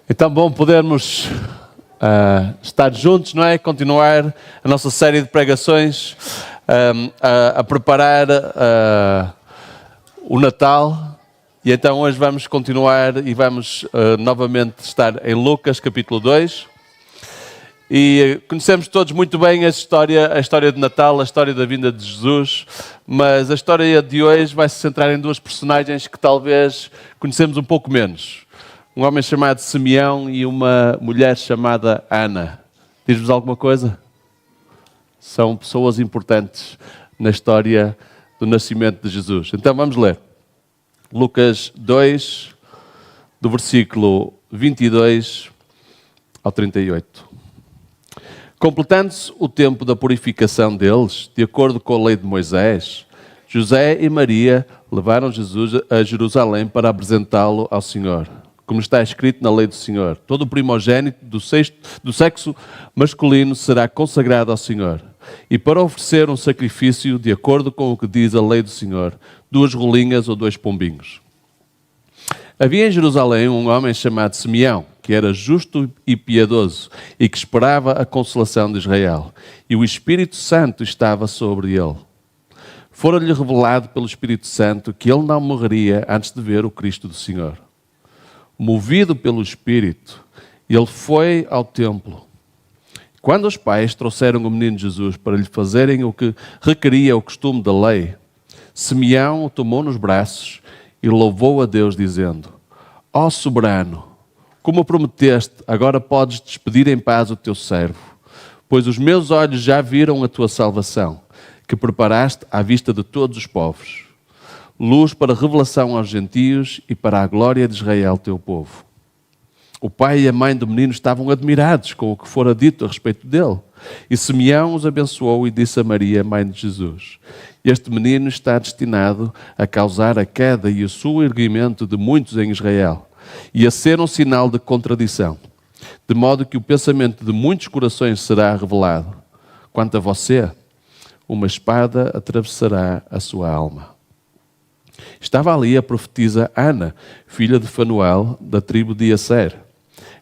Então, bom podermos estar juntos, não é? Continuar a nossa série de pregações, a preparar o Natal. E então hoje vamos continuar e vamos novamente estar em Lucas, capítulo 2. E conhecemos todos muito bem a história de Natal, a história da vinda de Jesus, mas a história de hoje vai se centrar em duas personagens que talvez conhecemos um pouco menos. Um homem chamado Simeão e uma mulher chamada Ana. Diz-vos alguma coisa? São pessoas importantes na história do nascimento de Jesus. Então vamos ler. Lucas 2, do versículo 22 ao 38. Completando-se o tempo da purificação deles, de acordo com a lei de Moisés, José e Maria levaram Jesus a Jerusalém para apresentá-lo ao Senhor. Como está escrito na lei do Senhor, todo o primogênito do sexo masculino será consagrado ao Senhor. E para oferecer um sacrifício, de acordo com o que diz a lei do Senhor, 2 rolinhas ou 2 pombinhos. Havia em Jerusalém um homem chamado Simeão, que era justo e piedoso e que esperava a consolação de Israel. E o Espírito Santo estava sobre ele. Fora-lhe revelado pelo Espírito Santo que ele não morreria antes de ver o Cristo do Senhor. Movido pelo Espírito, ele foi ao templo. Quando os pais trouxeram o menino Jesus para lhe fazerem o que requeria o costume da lei, Simeão o tomou nos braços e louvou a Deus, dizendo: Ó soberano, como prometeste, agora podes despedir em paz o teu servo, pois os meus olhos já viram a tua salvação, que preparaste à vista de todos os povos, luz para revelação aos gentios e para a glória de Israel, teu povo. O pai e a mãe do menino estavam admirados com o que fora dito a respeito dele. E Simeão os abençoou e disse a Maria, mãe de Jesus: Este menino está destinado a causar a queda e o surgimento de muitos em Israel, e a ser um sinal de contradição, de modo que o pensamento de muitos corações será revelado. Quanto a você, uma espada atravessará a sua alma. Estava ali a profetisa Ana, filha de Fanuel, da tribo de Asser.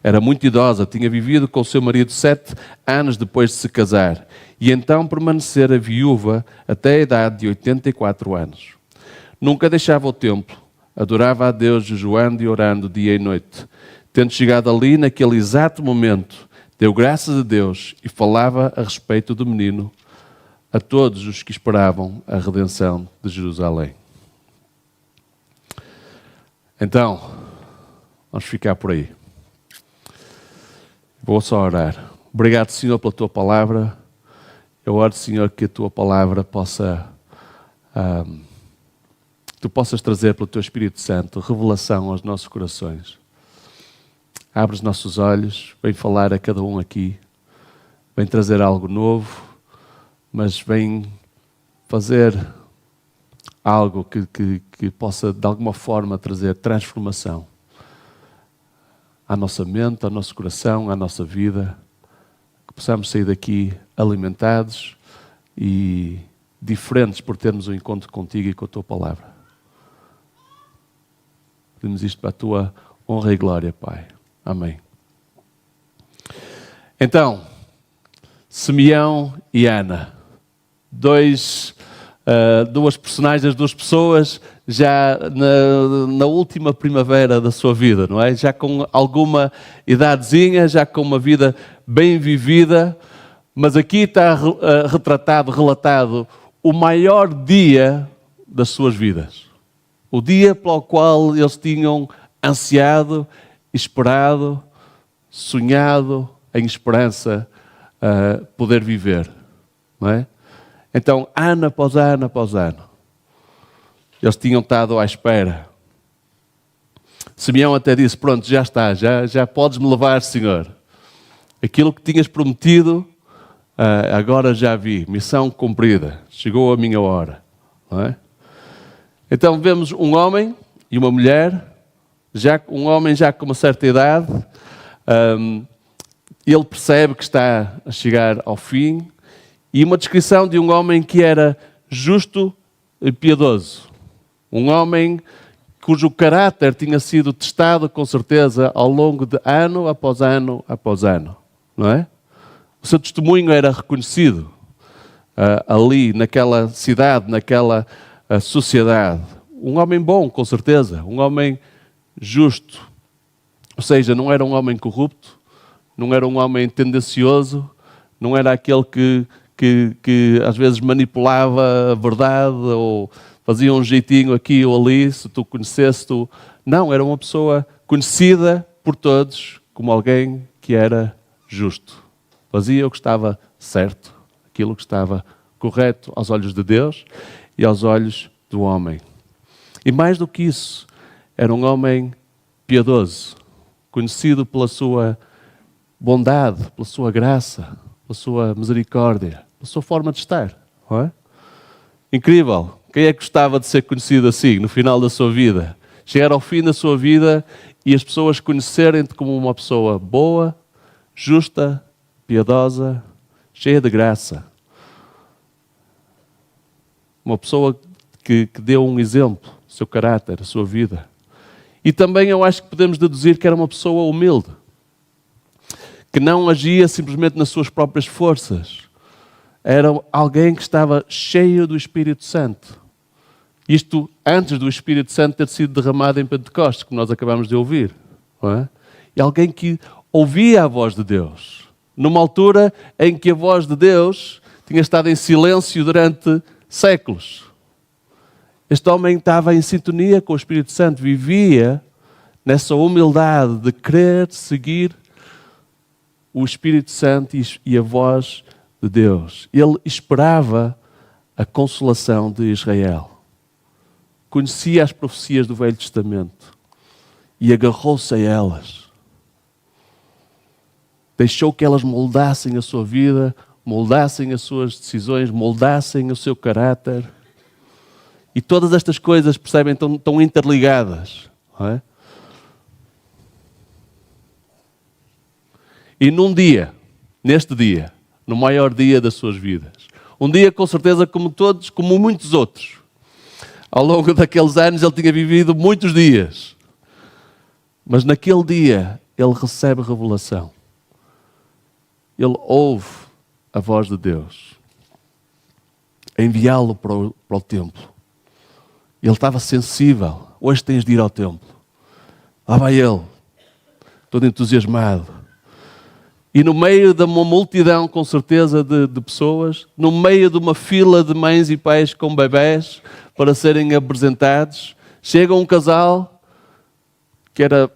Era muito idosa, tinha vivido com seu marido 7 anos depois de se casar, e então permanecera viúva até a idade de 84 anos. Nunca deixava o templo, adorava a Deus jejuando e orando dia e noite. Tendo chegado ali, naquele exato momento, deu graças a Deus e falava a respeito do menino a todos os que esperavam a redenção de Jerusalém. Então, vamos ficar por aí. Vou só orar. Obrigado, Senhor, pela Tua palavra. Eu oro, Senhor, que a Tua palavra Tu possas trazer pelo Teu Espírito Santo revelação aos nossos corações. Abre os nossos olhos, vem falar a cada um aqui, vem trazer algo novo, mas vem fazer algo que possa, de alguma forma, trazer transformação à nossa mente, ao nosso coração, à nossa vida, que possamos sair daqui alimentados e diferentes por termos um encontro contigo e com a Tua palavra. Pedimos isto para a Tua honra e glória, Pai. Amém. Então, Simeão e Ana, duas personagens, duas pessoas já na última primavera da sua vida, não é? Já com alguma idadezinha, já com uma vida bem vivida, mas aqui está relatado o maior dia das suas vidas. O dia pelo qual eles tinham ansiado, esperado, sonhado, em esperança poder viver, não é? Então, ano após ano após ano, eles tinham estado à espera. Simeão até disse: pronto, já está, já podes me levar, Senhor. Aquilo que tinhas prometido, agora já vi, missão cumprida, chegou a minha hora. Não é? Então vemos um homem e uma mulher, um homem já com uma certa idade, ele percebe que está a chegar ao fim, e uma descrição de um homem que era justo e piedoso. Um homem cujo caráter tinha sido testado com certeza ao longo de ano após ano após ano, não é? O seu testemunho era reconhecido ali naquela cidade, naquela sociedade. Um homem bom, com certeza, um homem justo, ou seja, não era um homem corrupto, não era um homem tendencioso, não era aquele que às vezes manipulava a verdade ou fazia um jeitinho aqui ou ali, se tu conhecesse tu. Não, era uma pessoa conhecida por todos como alguém que era justo. Fazia o que estava certo, aquilo que estava correto aos olhos de Deus e aos olhos do homem. E mais do que isso, era um homem piedoso, conhecido pela sua bondade, pela sua graça, pela sua misericórdia, pela sua forma de estar. Não é? Incrível. Quem é que gostava de ser conhecido assim, no final da sua vida? Chegar ao fim da sua vida e as pessoas conhecerem-te como uma pessoa boa, justa, piedosa, cheia de graça. Uma pessoa que deu um exemplo, o seu caráter, a sua vida. E também eu acho que podemos deduzir que era uma pessoa humilde, que não agia simplesmente nas suas próprias forças. Era alguém que estava cheio do Espírito Santo. Isto antes do Espírito Santo ter sido derramado em Pentecostes, que nós acabamos de ouvir. Não é? E alguém que ouvia a voz de Deus, numa altura em que a voz de Deus tinha estado em silêncio durante séculos. Este homem estava em sintonia com o Espírito Santo, vivia nessa humildade de querer seguir o Espírito Santo e a voz de Deus. Ele esperava a consolação de Israel. Conhecia as profecias do Velho Testamento e agarrou-se a elas. Deixou que elas moldassem a sua vida, moldassem as suas decisões, moldassem o seu caráter. E todas estas coisas, percebem, estão interligadas. Não é? E num dia, neste dia, no maior dia das suas vidas, um dia com certeza como todos, como muitos outros, ao longo daqueles anos ele tinha vivido muitos dias, mas naquele dia ele recebe revelação. Ele ouve a voz de Deus, enviá-lo para o templo. Ele estava sensível. Hoje tens de ir ao templo. Lá vai ele, todo entusiasmado. E no meio de uma multidão, com certeza, de pessoas, no meio de uma fila de mães e pais com bebés para serem apresentados, chega um casal que era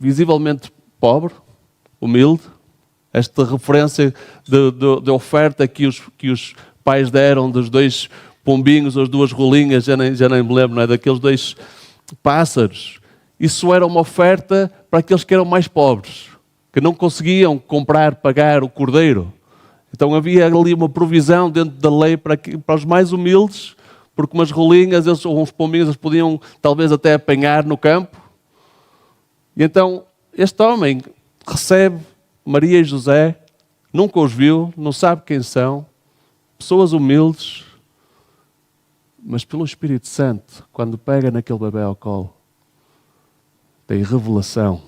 visivelmente pobre, humilde. Esta referência de oferta que os pais deram dos 2 pombinhos, as 2 rolinhas, já nem me lembro, não é? Daqueles 2 pássaros. Isso era uma oferta para aqueles que eram mais pobres, que não conseguiam comprar, pagar o cordeiro. Então havia ali uma provisão dentro da lei para os mais humildes, porque umas rolinhas ou uns pombinhos eles podiam talvez até apanhar no campo. E então este homem recebe Maria e José, nunca os viu, não sabe quem são, pessoas humildes, mas pelo Espírito Santo, quando pega naquele bebê ao colo, tem revelação.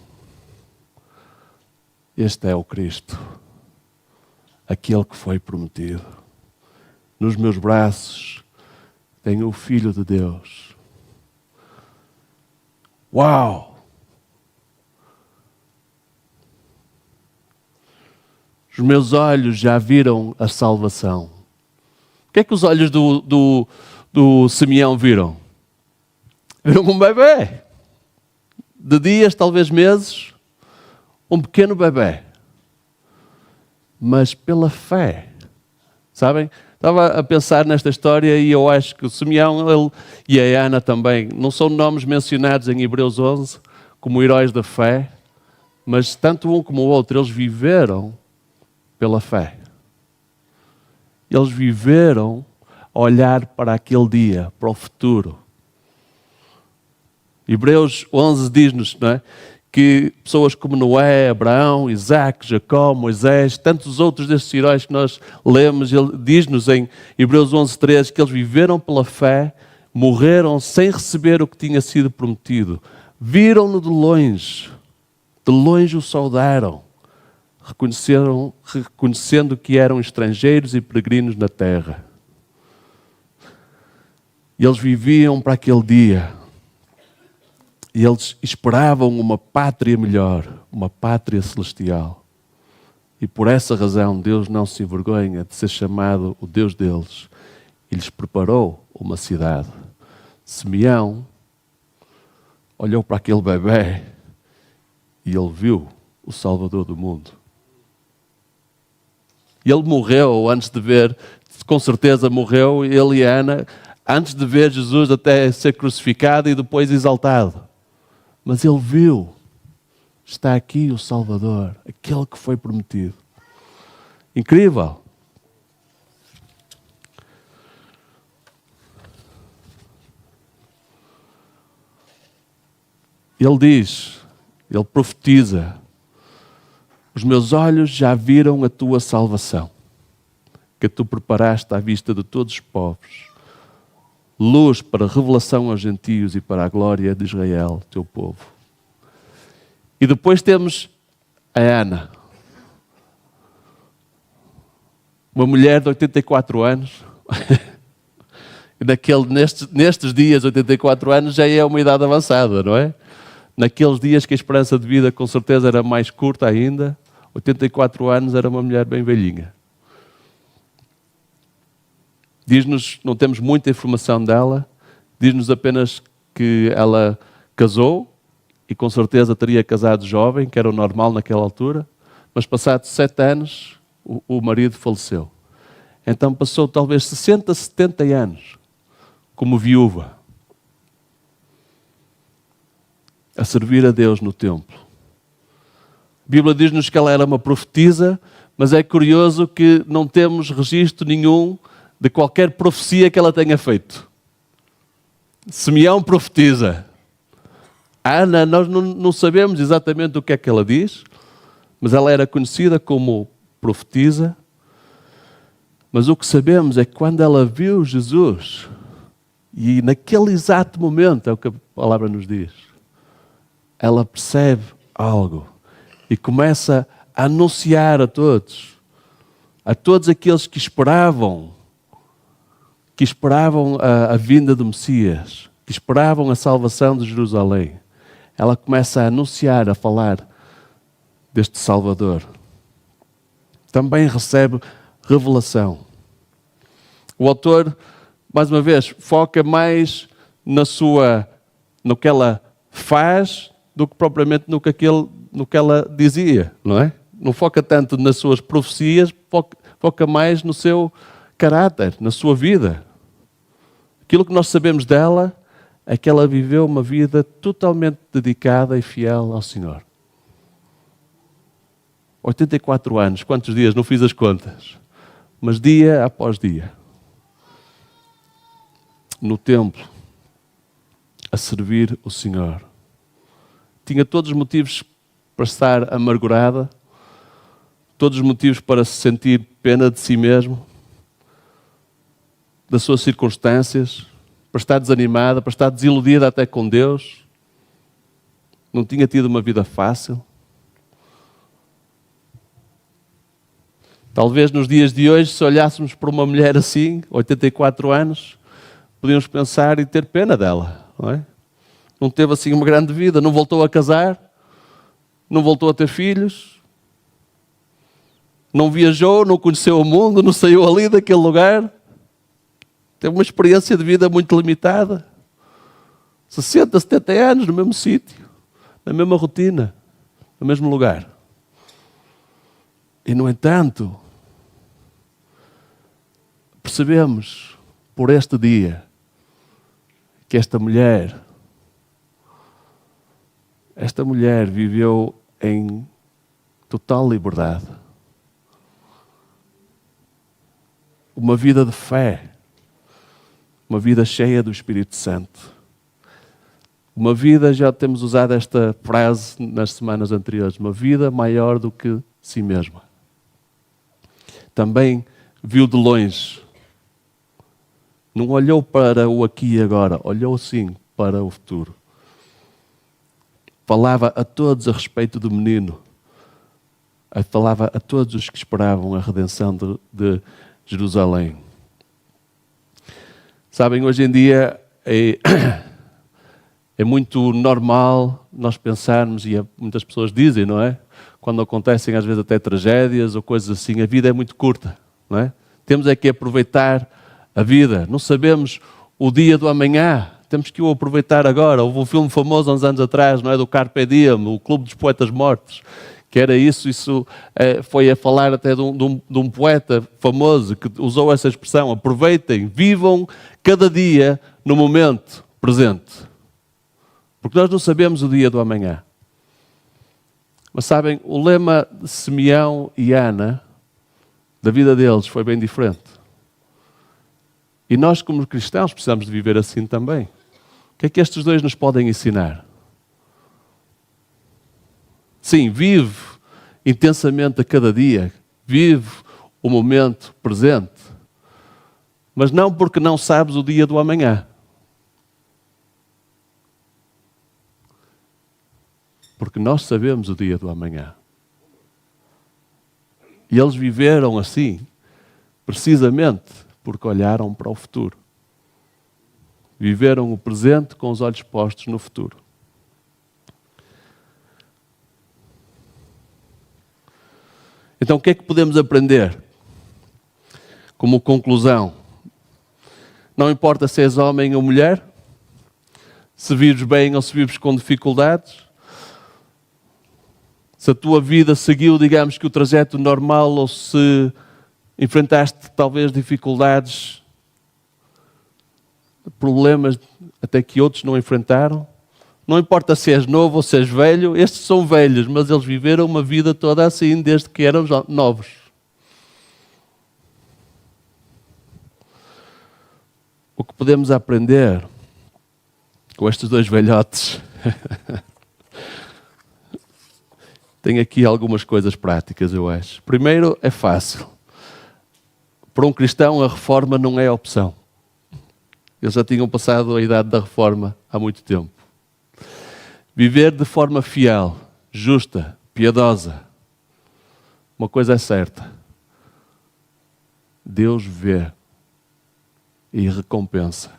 Este é o Cristo, aquele que foi prometido. Nos meus braços tenho o Filho de Deus. Uau! Os meus olhos já viram a salvação. O que é que os olhos do Simeão viram? Viram um bebê. De dias, talvez meses. Um pequeno bebê. Mas pela fé. Sabem? Estava a pensar nesta história e eu acho que o Simeão e a Ana também não são nomes mencionados em Hebreus 11 como heróis da fé, mas tanto um como o outro, eles viveram pela fé. Eles viveram a olhar para aquele dia, para o futuro. Hebreus 11 diz-nos, não é, que pessoas como Noé, Abraão, Isaac, Jacó, Moisés, tantos outros destes heróis que nós lemos, ele diz-nos em Hebreus 11:3 que eles viveram pela fé, morreram sem receber o que tinha sido prometido. Viram-no de longe o saudaram, reconhecendo que eram estrangeiros e peregrinos na terra. E eles viviam para aquele dia. E eles esperavam uma pátria melhor, uma pátria celestial. E por essa razão Deus não se envergonha de ser chamado o Deus deles. E lhes preparou uma cidade. Simeão olhou para aquele bebé e ele viu o Salvador do mundo. E ele morreu antes de ver, com certeza morreu, ele e a Ana, antes de ver Jesus até ser crucificado e depois exaltado. Mas ele viu, está aqui o Salvador, aquele que foi prometido. Incrível. Ele diz, ele profetiza: os meus olhos já viram a tua salvação, que tu preparaste à vista de todos os povos, luz para revelação aos gentios e para a glória de Israel, teu povo. E depois temos a Ana, uma mulher de 84 anos. Nestes dias, 84 anos já é uma idade avançada, não é? Naqueles dias que a esperança de vida com certeza era mais curta ainda, 84 anos era uma mulher bem velhinha. Diz-nos, não temos muita informação dela, diz-nos apenas que ela casou e com certeza teria casado jovem, que era o normal naquela altura, mas passados 7 anos o marido faleceu. Então passou talvez 60, 70 anos como viúva, a servir a Deus no templo. A Bíblia diz-nos que ela era uma profetisa, mas é curioso que não temos registro nenhum de qualquer profecia que ela tenha feito. Simeão profetiza. A Ana, nós não sabemos exatamente o que é que ela diz, mas ela era conhecida como profetisa. Mas o que sabemos é que quando ela viu Jesus, e naquele exato momento, é o que a palavra nos diz, ela percebe algo e começa a anunciar a todos aqueles que esperavam a vinda do Messias, que esperavam a salvação de Jerusalém. Ela começa a anunciar, a falar deste Salvador. Também recebe revelação. O autor, mais uma vez, foca mais no que ela faz do que propriamente no que ela dizia, não é? Não foca tanto nas suas profecias, foca mais no seu caráter, na sua vida. Aquilo que nós sabemos dela é que ela viveu uma vida totalmente dedicada e fiel ao Senhor. 84 anos, quantos dias? Não fiz as contas. Mas dia após dia, no templo, a servir o Senhor. Tinha todos os motivos para estar amargurada, todos os motivos para se sentir pena de si mesmo, das suas circunstâncias, para estar desanimada, para estar desiludida até com Deus. Não tinha tido uma vida fácil. Talvez nos dias de hoje, se olhássemos para uma mulher assim, 84 anos, podíamos pensar e ter pena dela, não é? Não teve assim uma grande vida, não voltou a casar, não voltou a ter filhos, não viajou, não conheceu o mundo, não saiu ali daquele lugar. Teve uma experiência de vida muito limitada. 60, 70 anos no mesmo sítio, na mesma rotina, no mesmo lugar. E, no entanto, percebemos por este dia que esta mulher viveu em total liberdade. Uma vida de fé. Uma vida cheia do Espírito Santo. Uma vida, já temos usado esta frase nas semanas anteriores, uma vida maior do que si mesma. Também viu de longe Não olhou para o aqui e agora, olhou sim para o futuro. Falava a todos a respeito do menino. Falava a todos os que esperavam a redenção de Jerusalém. Sabem, hoje em dia é muito normal nós pensarmos, e muitas pessoas dizem, não é? Quando acontecem às vezes até tragédias ou coisas assim, a vida é muito curta, não é? Temos é que aproveitar a vida. Não sabemos o dia do amanhã. Temos que o aproveitar agora. Houve um filme famoso há uns anos atrás, não é? Do Carpe Diem, o Clube dos Poetas Mortos, que era isso foi a falar até de um poeta famoso que usou essa expressão: aproveitem, vivam cada dia no momento presente. Porque nós não sabemos o dia do amanhã. Mas sabem, o lema de Simeão e Ana, da vida deles, foi bem diferente. E nós, como cristãos, precisamos de viver assim também. O que é que estes dois nos podem ensinar? Sim, vive intensamente a cada dia. Vive o momento presente. Mas não porque não sabes o dia do amanhã. Porque nós sabemos o dia do amanhã. E eles viveram assim, precisamente porque olharam para o futuro. Viveram o presente com os olhos postos no futuro. Então, o que é que podemos aprender? Como conclusão, não importa se és homem ou mulher, se vives bem ou se vives com dificuldades, se a tua vida seguiu, digamos que o trajeto normal, ou se enfrentaste talvez dificuldades, problemas até que outros não enfrentaram. Não importa se és novo ou se és velho, estes são velhos, mas eles viveram uma vida toda assim desde que eram novos. O que podemos aprender com estes dois velhotes? Tem aqui algumas coisas práticas, eu acho. Primeiro, é fácil. Para um cristão, a reforma não é opção. Eles já tinham passado a idade da reforma há muito tempo. Viver de forma fiel, justa, piedosa. Uma coisa é certa. Deus vê e recompensa.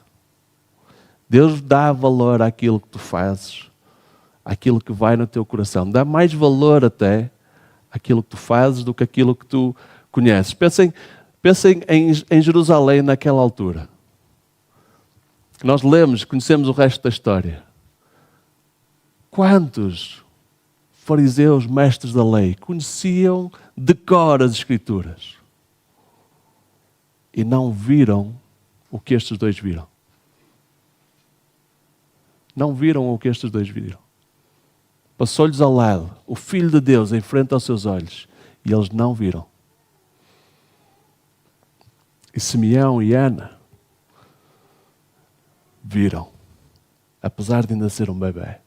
Deus dá valor àquilo que tu fazes, àquilo que vai no teu coração. Dá mais valor até àquilo que tu fazes do que àquilo que tu conheces. Pensem em Jerusalém naquela altura. Nós lemos, conhecemos o resto da história. Quantos fariseus, mestres da lei, conheciam de cor as Escrituras e não viram o que estes dois viram? Não viram o que estes dois viram. Passou-lhes ao lado o Filho de Deus em frente aos seus olhos e eles não viram. E Simeão e Ana viram, apesar de ainda ser um bebê.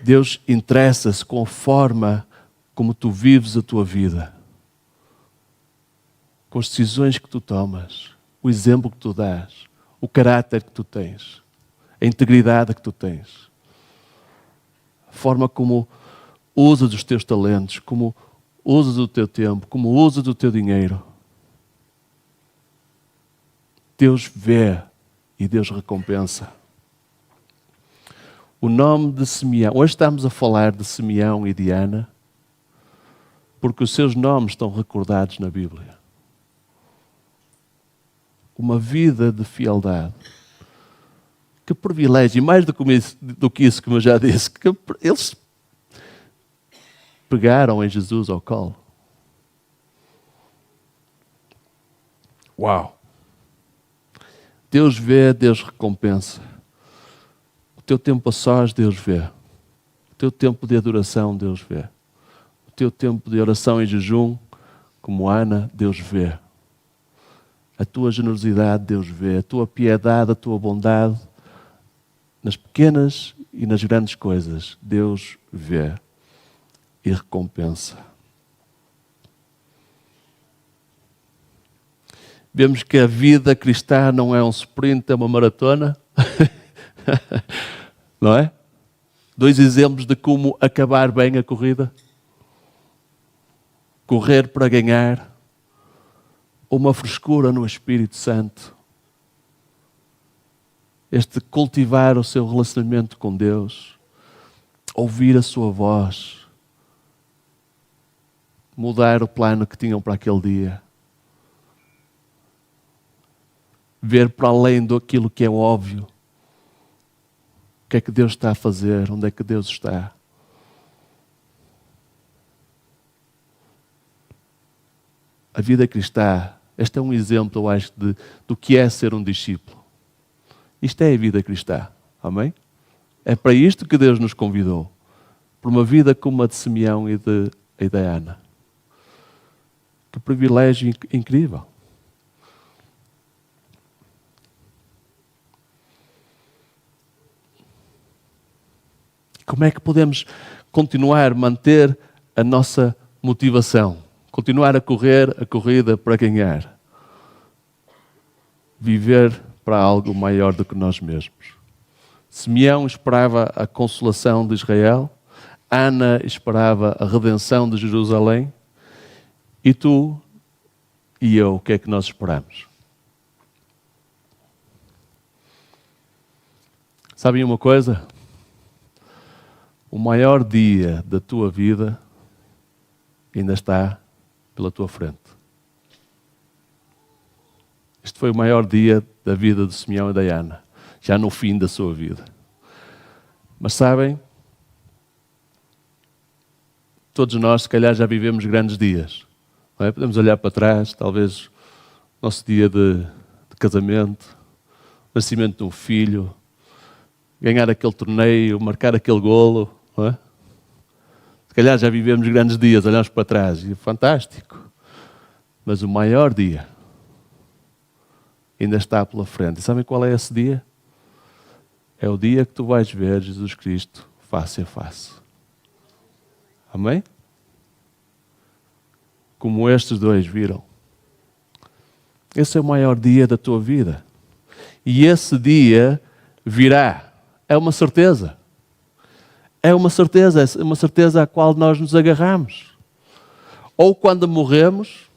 Deus interessa-se com a forma como tu vives a tua vida, com as decisões que tu tomas, o exemplo que tu dás, o caráter que tu tens, a integridade que tu tens, a forma como usas os teus talentos, como usas o teu tempo, como usas o teu dinheiro. Deus vê e Deus recompensa. O nome de Simeão, hoje estamos a falar de Simeão e de Ana, porque os seus nomes estão recordados na Bíblia. Uma vida de fiel-dade. Que privilégio, e mais do que isso, como eu já disse, que eles pegaram em Jesus ao colo. Uau! Deus vê, Deus recompensa. O teu tempo a sós, Deus vê. O teu tempo de adoração, Deus vê. O teu tempo de oração e jejum, como Ana, Deus vê. A tua generosidade, Deus vê. A tua piedade, a tua bondade, nas pequenas e nas grandes coisas, Deus vê e recompensa. Vemos que a vida cristã não é um sprint, é uma maratona. Não é? 2 exemplos de como acabar bem a corrida. Correr para ganhar. Uma frescura no Espírito Santo. Este cultivar o seu relacionamento com Deus. Ouvir a sua voz. Mudar o plano que tinham para aquele dia. Ver para além daquilo que é óbvio. O que é que Deus está a fazer? Onde é que Deus está? A vida cristã, este é um exemplo, eu acho, do que é ser um discípulo. Isto é a vida cristã. Amém? É para isto que Deus nos convidou. Por uma vida como a de Simeão e de Ana. Que privilégio incrível. Como é que podemos continuar, manter a nossa motivação? Continuar a correr a corrida para ganhar. Viver para algo maior do que nós mesmos. Simeão esperava a consolação de Israel. Ana esperava a redenção de Jerusalém. E tu e eu, o que é que nós esperamos? Sabem uma coisa? O maior dia da tua vida ainda está pela tua frente. Este foi o maior dia da vida de Simeão e da Ana, já no fim da sua vida. Mas sabem, todos nós se calhar já vivemos grandes dias. Não é? Podemos olhar para trás, talvez nosso dia de casamento, nascimento de um filho, ganhar aquele torneio, marcar aquele golo. Não é? Se calhar já vivemos grandes dias, olhamos para trás e é fantástico. Mas o maior dia ainda está pela frente. E sabem qual é esse dia? É o dia que tu vais ver Jesus Cristo face a face. Amém? Como estes dois viram. Esse é o maior dia da tua vida. E esse dia virá. É uma certeza. É uma certeza à qual nós nos agarramos. Ou quando morremos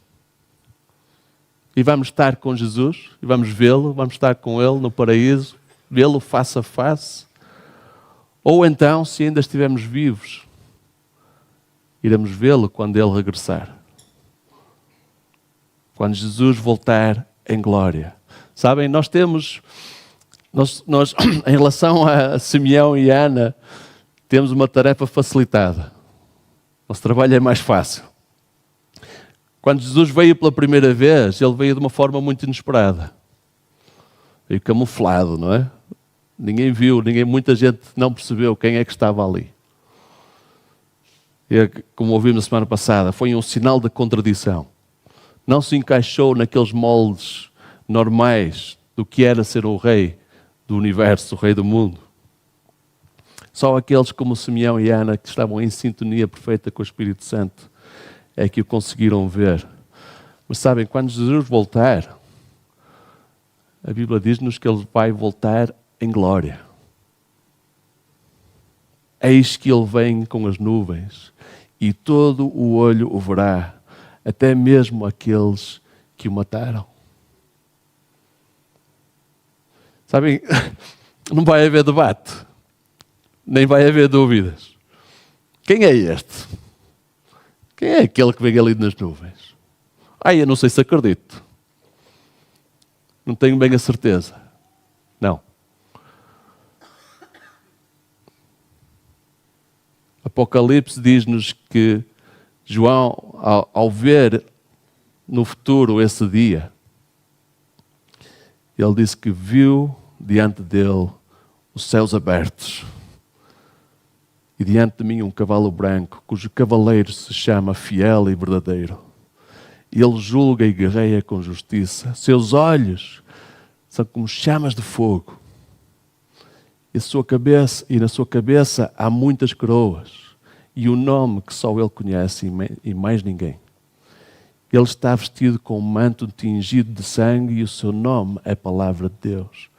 e vamos estar com Jesus, e vamos vê-lo, vamos estar com Ele no paraíso, vê-lo face a face. Ou então, se ainda estivermos vivos, iremos vê-lo quando Ele regressar. Quando Jesus voltar em glória. Sabem, nós em relação a Simeão e Ana, temos uma tarefa facilitada. Nosso trabalho é mais fácil. Quando Jesus veio pela primeira vez, Ele veio de uma forma muito inesperada. Veio camuflado, não é? Ninguém viu, muita gente não percebeu quem é que estava ali. E, como ouvimos na semana passada, foi um sinal de contradição. Não se encaixou naqueles moldes normais do que era ser o rei do universo, o rei do mundo. Só aqueles como Simeão e Ana, que estavam em sintonia perfeita com o Espírito Santo, é que o conseguiram ver. Mas sabem, quando Jesus voltar, a Bíblia diz-nos que Ele vai voltar em glória. Eis que Ele vem com as nuvens, e todo o olho o verá, até mesmo aqueles que o mataram. Sabem, não vai haver debate, nem vai haver dúvidas. Quem é este? Quem é aquele que vem ali nas nuvens? Eu não sei se acredito. Não tenho bem a certeza. Não. Apocalipse diz-nos que João, ao ver no futuro esse dia, ele disse que viu diante dele os céus abertos e diante de mim um cavalo branco, cujo cavaleiro se chama Fiel e Verdadeiro. Ele julga e guerreia com justiça. Seus olhos são como chamas de fogo. E na sua cabeça há muitas coroas. E o nome que só ele conhece e mais ninguém. Ele está vestido com um manto tingido de sangue e o seu nome é Palavra de Deus.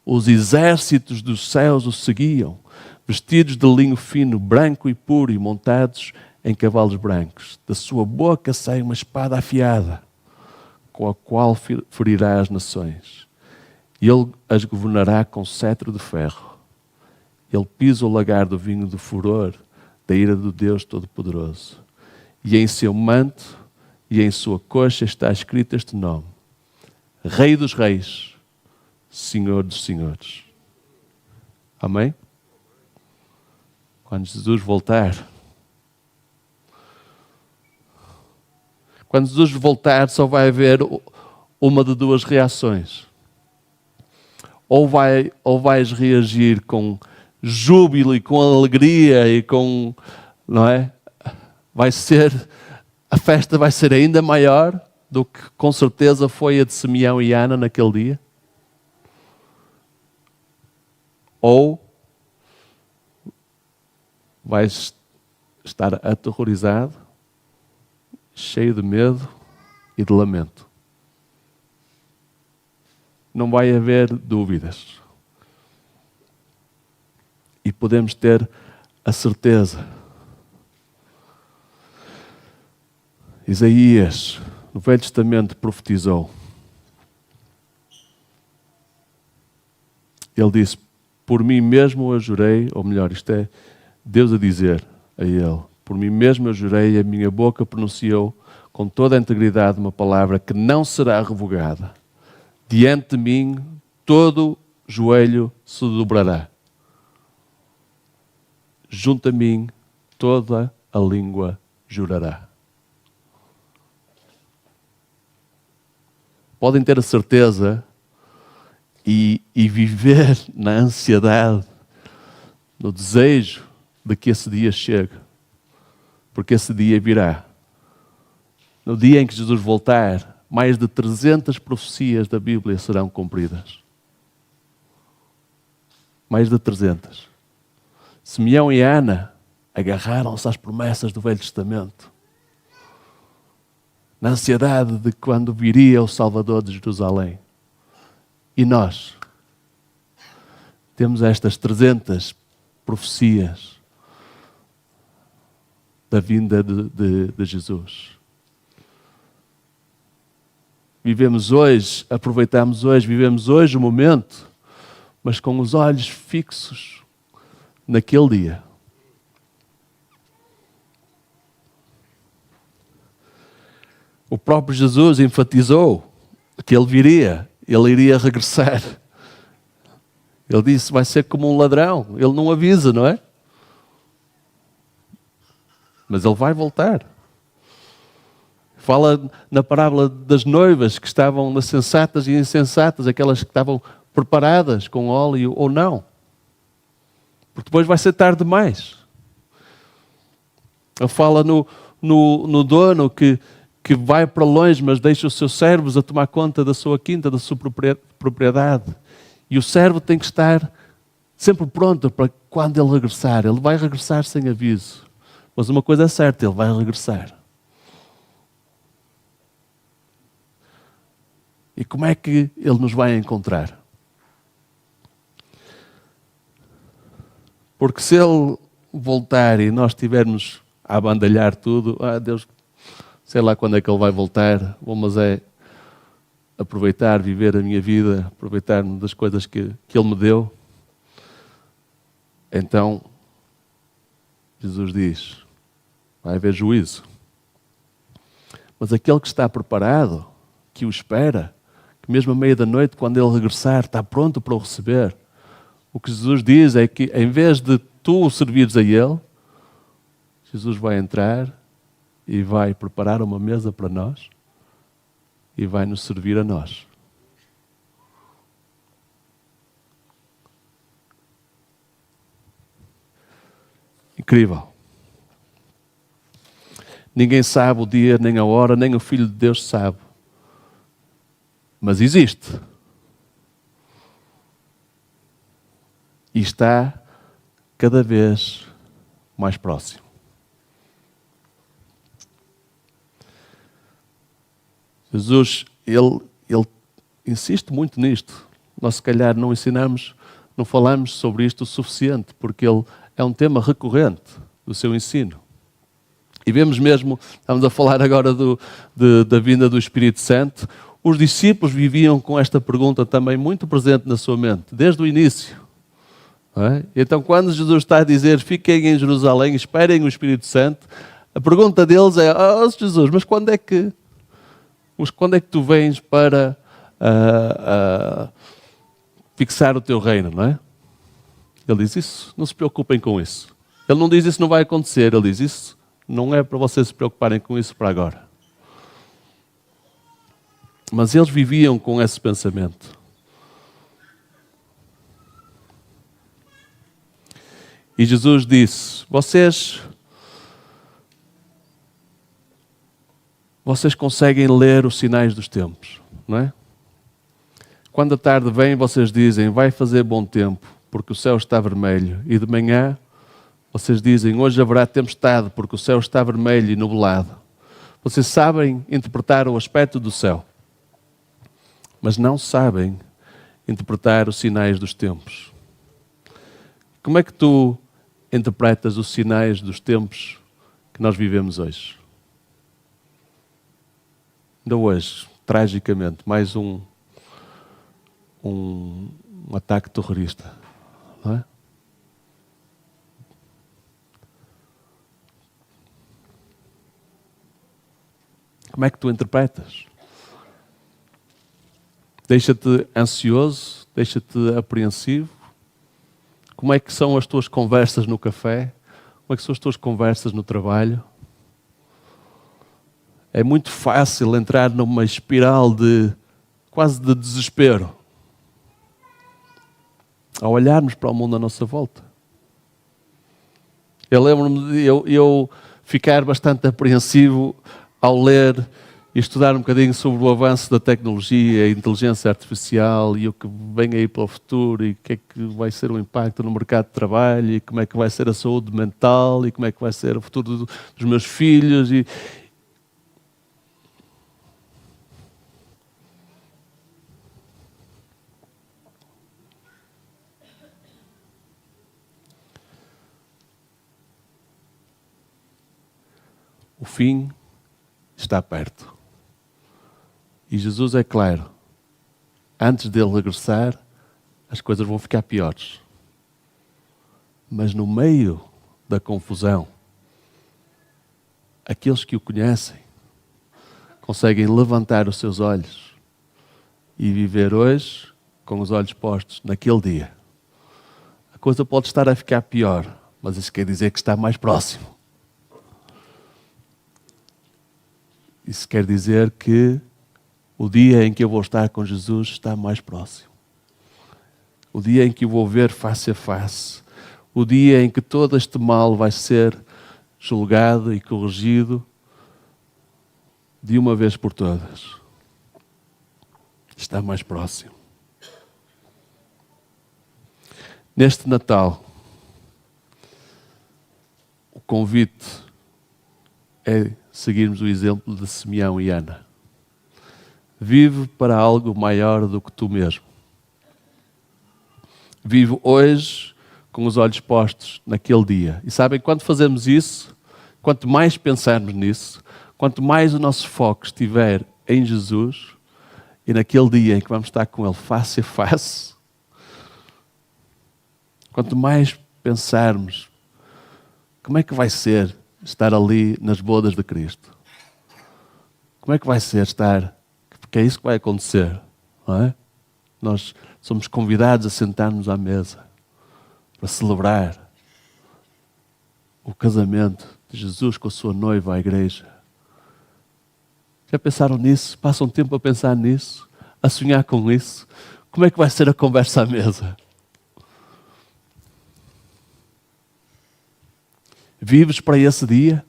Os exércitos dos céus o seguiam, vestidos de linho fino, branco e puro e montados em cavalos brancos. Da sua boca sai uma espada afiada, com a qual ferirá as nações. E ele as governará com cetro de ferro. Ele pisa o lagar do vinho do furor, da ira do Deus Todo-Poderoso. E em seu manto e em sua coxa está escrito este nome: Rei dos Reis, Senhor dos Senhores. Amém? Quando Jesus voltar, só vai haver uma de duas reações. Ou vais reagir com júbilo e com alegria e com, não é? A festa vai ser ainda maior do que com certeza foi a de Simeão e Ana naquele dia. Ou vais estar aterrorizado, cheio de medo e de lamento. Não vai haver dúvidas. E podemos ter a certeza. Isaías, no Velho Testamento, profetizou. Ele disse: por mim mesmo eu jurei, ou melhor, isto é Deus a dizer a ele: por mim mesmo eu jurei, a minha boca pronunciou com toda a integridade uma palavra que não será revogada. Diante de mim todo joelho se dobrará. Junto a mim toda a língua jurará. Podem ter a certeza e viver na ansiedade, no desejo de que esse dia chegue. Porque esse dia virá. No dia em que Jesus voltar, mais de 300 profecias da Bíblia serão cumpridas. Mais de 300. Simeão e Ana agarraram-se às promessas do Velho Testamento, na ansiedade de quando viria o Salvador de Jerusalém. E nós temos estas 300 profecias da vinda de Jesus. Vivemos hoje, aproveitamos hoje, vivemos hoje o momento, mas com os olhos fixos naquele dia. O próprio Jesus enfatizou que ele viria, ele iria regressar. Ele disse: vai ser como um ladrão. Ele não avisa, não é? Mas ele vai voltar. Fala na parábola das noivas que estavam sensatas e insensatas, aquelas que estavam preparadas com óleo ou não. Porque depois vai ser tarde demais. Ele fala no dono que vai para longe, mas deixa os seus servos a tomar conta da sua quinta, da sua propriedade. E o servo tem que estar sempre pronto para quando ele regressar. Ele vai regressar sem aviso. Mas uma coisa é certa, ele vai regressar. E como é que ele nos vai encontrar? Porque se ele voltar e nós estivermos a abandalhar tudo, Deus, sei lá quando é que ele vai voltar, mas é aproveitar, viver a minha vida, aproveitar-me das coisas que ele me deu. Então, Jesus diz: vai haver juízo. Mas aquele que está preparado, que o espera, que mesmo à meia-da-noite, quando ele regressar, está pronto para o receber. O que Jesus diz é que, em vez de tu o servires a ele, Jesus vai entrar e vai preparar uma mesa para nós e vai nos servir a nós. Incrível. Ninguém sabe o dia, nem a hora, nem o Filho de Deus sabe. Mas existe. E está cada vez mais próximo. Jesus, ele insiste muito nisto. Nós, se calhar, não ensinamos, não falamos sobre isto o suficiente, porque ele é um tema recorrente do seu ensino. E vemos mesmo, estamos a falar agora da vinda do Espírito Santo, os discípulos viviam com esta pergunta também muito presente na sua mente, desde o início. Não é? Então, quando Jesus está a dizer, fiquem em Jerusalém, esperem o Espírito Santo, a pergunta deles é, Jesus, mas quando é que tu vens para fixar o teu reino, não é? Ele diz isso, não se preocupem com isso. Ele não diz isso não vai acontecer, ele diz isso não é para vocês se preocuparem com isso para agora. Mas eles viviam com esse pensamento. E Jesus disse, vocês conseguem ler os sinais dos tempos, não é? Quando a tarde vem, vocês dizem, vai fazer bom tempo, porque o céu está vermelho. E de manhã, vocês dizem, hoje haverá tempestade, porque o céu está vermelho e nublado. Vocês sabem interpretar o aspecto do céu, mas não sabem interpretar os sinais dos tempos. Como é que tu interpretas os sinais dos tempos que nós vivemos hoje? Ainda hoje, tragicamente, mais um ataque terrorista, não é? Como é que tu interpretas? Deixa-te ansioso? Deixa-te apreensivo? Como é que são as tuas conversas no café? Como é que são as tuas conversas no trabalho? É muito fácil entrar numa espiral quase de desespero ao olharmos para o mundo à nossa volta. Eu lembro-me de eu ficar bastante apreensivo ao ler e estudar um bocadinho sobre o avanço da tecnologia, a inteligência artificial e o que vem aí para o futuro e o que é que vai ser o impacto no mercado de trabalho e como é que vai ser a saúde mental e como é que vai ser o futuro dos meus filhos. O fim está perto. E Jesus é claro, antes dele regressar, as coisas vão ficar piores. Mas no meio da confusão, aqueles que o conhecem conseguem levantar os seus olhos e viver hoje com os olhos postos naquele dia. A coisa pode estar a ficar pior, mas isso quer dizer que está mais próximo. Isso quer dizer que o dia em que eu vou estar com Jesus está mais próximo. O dia em que eu vou ver face a face. O dia em que todo este mal vai ser julgado e corrigido de uma vez por todas. Está mais próximo. Neste Natal, o convite é seguirmos o exemplo de Simeão e Ana. Vive para algo maior do que tu mesmo. Vive hoje com os olhos postos naquele dia. E sabem, quando fazemos isso, quanto mais pensarmos nisso, quanto mais o nosso foco estiver em Jesus e naquele dia em que vamos estar com Ele face a face, quanto mais pensarmos como é que vai ser estar ali nas bodas de Cristo. Como é que vai ser estar? Porque é isso que vai acontecer, não é? Nós somos convidados a sentar-nos à mesa para celebrar o casamento de Jesus com a sua noiva, a igreja. Já pensaram nisso? Passam tempo a pensar nisso? A sonhar com isso? Como é que vai ser a conversa à mesa? Vives para esse dia?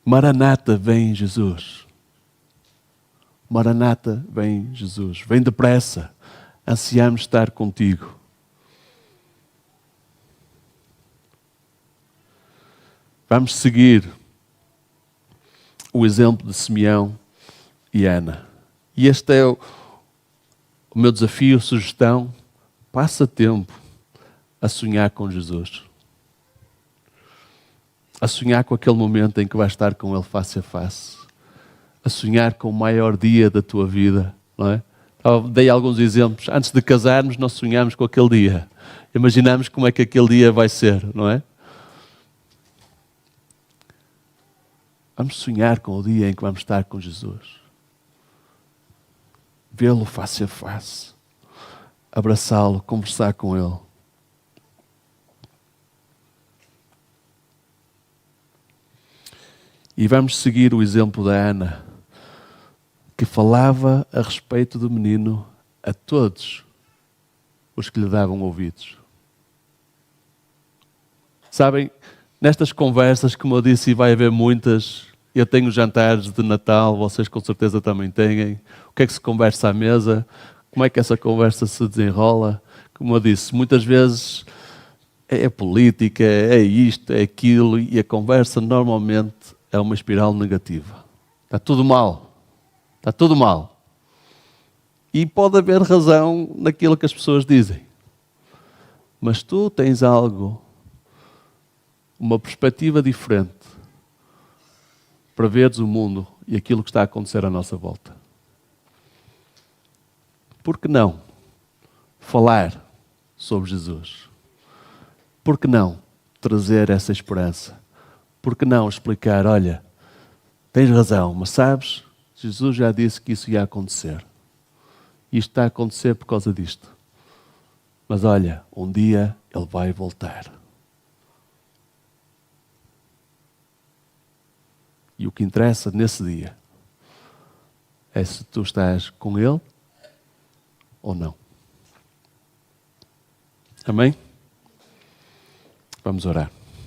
Maranata, vem Jesus. Maranata, vem Jesus. Vem depressa. Ansiamos estar contigo. Vamos seguir o exemplo de Simeão e Ana. E este é o meu desafio, sugestão. Passa tempo a sonhar com Jesus. A sonhar com aquele momento em que vais estar com Ele face a face. A sonhar com o maior dia da tua vida, não é? Dei alguns exemplos. Antes de casarmos, nós sonhamos com aquele dia. Imaginamos como é que aquele dia vai ser, não é? Vamos sonhar com o dia em que vamos estar com Jesus. Vê-lo face a face. Abraçá-lo, conversar com Ele. E vamos seguir o exemplo da Ana, que falava a respeito do menino a todos os que lhe davam ouvidos. Sabem, nestas conversas, como eu disse, e vai haver muitas, eu tenho jantares de Natal, vocês com certeza também têm. O que é que se conversa à mesa? Como é que essa conversa se desenrola? Como eu disse, muitas vezes é política, é isto, é aquilo, e a conversa normalmente é uma espiral negativa. Está tudo mal. Está tudo mal. E pode haver razão naquilo que as pessoas dizem. Mas tu tens algo, uma perspectiva diferente para veres o mundo e aquilo que está a acontecer à nossa volta. Por que não falar sobre Jesus? Por que não trazer essa esperança? Por que não explicar, olha, tens razão, mas sabes, Jesus já disse que isso ia acontecer. Isto está a acontecer por causa disto. Mas olha, um dia Ele vai voltar. E o que interessa nesse dia é se tu estás com Ele ou não. Amém? Vamos orar.